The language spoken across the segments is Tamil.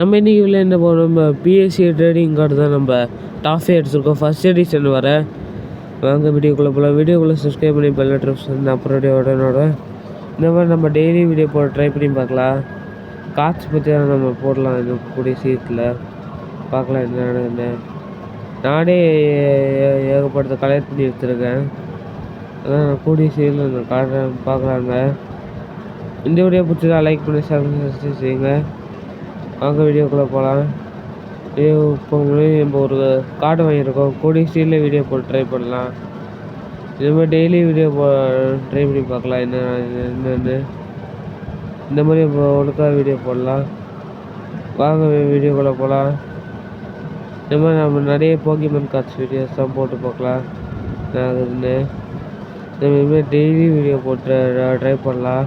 நம்ம இன்றைக்கி இதில் என்ன போகிறோம், நம்ம பிஎஸ்சி ட்ரேடிங் கார்டு தான் நம்ம டாஃபே எடுத்துருக்கோம். ஃபஸ்ட் எடிஷன் வர வாங்க வீடியோக்குள்ளே போகலாம். வீடியோக்குள்ளே சப்ஸ்கிரைப் பண்ணி பெல் ட்ரிப்ஸ் அப்புறம் உடனோட இந்த மாதிரி நம்ம டெய்லி வீடியோ போட ட்ரை பண்ணி பார்க்கலாம். காட்சி பற்றி தான் நம்ம போடலாம். இது கூடிய சீட்டில் பார்க்கலாம் என்ன நடக்குதுன்னு. நானே ஏகப்பட்ட கலெக்ட் பண்ணி எடுத்துருக்கேன். அதான் நான் கூடிய சீட்டில் நான் காட்டுறேன் பார்க்கலாங்க. இந்த வீடியோ பிடிச்சதா லைக் பண்ணி சப்ஸ்கிரைப் செய்யுங்க. வாங்க வீடியோக்குள்ளே போகலாம். வீடியோ போகும்போது நம்ம ஒரு கார்டு வாங்கியிருக்கோம். கூடிய சீட்டில் வீடியோ போட்டு ட்ரை பண்ணலாம். இது மாதிரி டெய்லி வீடியோ ட்ரை பண்ணி பார்க்கலாம் என்னென்னு. இந்த மாதிரி ஒழுக்காக வீடியோ போடலாம். வாங்க வீடியோக்குள்ளே போகலாம். இந்த மாதிரி நம்ம நிறைய போக்கிமன் கார்ட்ஸ் வீடியோஸ் தான் போட்டு பார்க்கலாம் ஆகுதுன்னு. நம்ம இதுமாதிரி டெய்லி வீடியோ போட்டு ட்ரை பண்ணலாம்.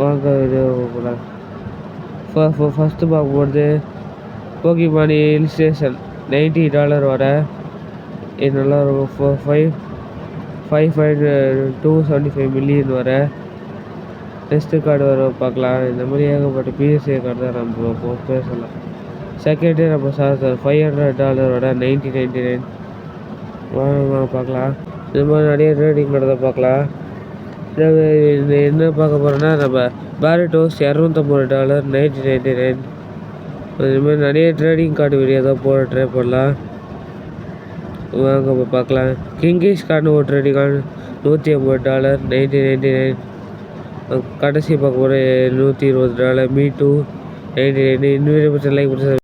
வாங்க வீடியோ போகலாம். ஃபஸ்ட்டு பார்க்கும்போது போக்கிமான் ஹில் ஸ்டேஷன் $90 வர இது நல்லா இருக்கும். 5.275 மில்லியன் வர டெஸ்ட்டு கார்டு வர பார்க்கலாம். இந்த மாதிரி ஏகப்பட்ட பிஎஸ்ஏ கார்டு தான் நம்ம பேசலாம். செகண்டே நம்ம $500 வர 1999 பார்க்கலாம். இந்த மாதிரி நிறைய ட்ரேடிங் கார்டு தான் பார்க்கலாம். என்ன பார்க்க போகிறோன்னா நம்ம பேரட்டோஸ் $250 1999. இது மாதிரி நிறைய ட்ரேடிங் கார்டு வீடியோ தான் போட ட்ரை பண்ணலாம். வாங்க பார்க்கலாம். கிங்கிஷ் கார்டு ஒரு ட்ரேடிங் கார்டு $150 1999. கடைசி பார்க்க போகிற $120 மீ டூ 99. இன்னும் லைக்